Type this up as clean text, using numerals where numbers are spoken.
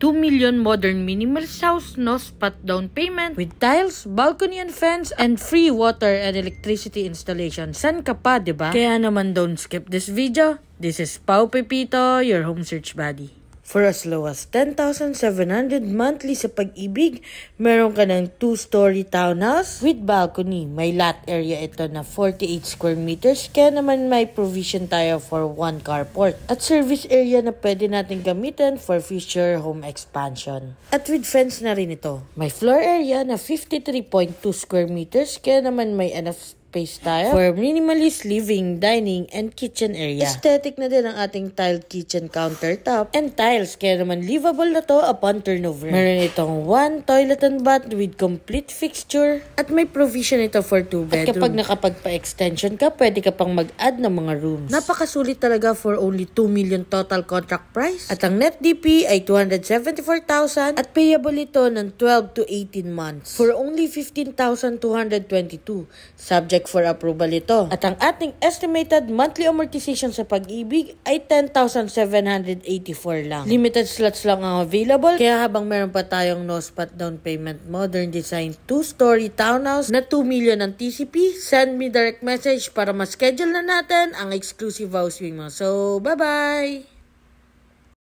2 million modern minimalist house, no spot down payment, with tiles, balcony and fence, and free water and electricity installation. San ka pa, diba? Kaya naman don't skip this video. This is Pao Pepito, your home search buddy. For as low as 10,700 monthly sa Pag-ibig, meron ka ng 2-story townhouse with balcony. May lot area ito na 48 square meters, kaya naman may provision tayo for 1 carport. At service area na pwede natin gamitin for future home expansion. At with fence na rin ito. May floor area na 53.2 square meters, kaya naman may enough space tayo for minimalist living, dining, and kitchen area. Aesthetic na din ang ating tiled kitchen countertop and tiles, kaya naman livable na to upon turnover. Meron itong 1 toilet and bath with complete fixture at may provision ito for 2 bedroom. At kapag nakapagpa-extension ka, pwede ka pang mag-add ng mga rooms. Napakasulit talaga for only 2 million total contract price. At ang net DP ay 274,000 at payable ito ng 12 to 18 months for only 15,222. Subject for approval ito. At ang ating estimated monthly amortization sa Pag-ibig ay 10,784 lang. Limited slots lang ang available, kaya habang meron pa tayong no spot down payment modern design 2-story townhouse na 2 million ang TCP, send me direct message para ma-schedule na natin ang exclusive housing mo. So, bye-bye!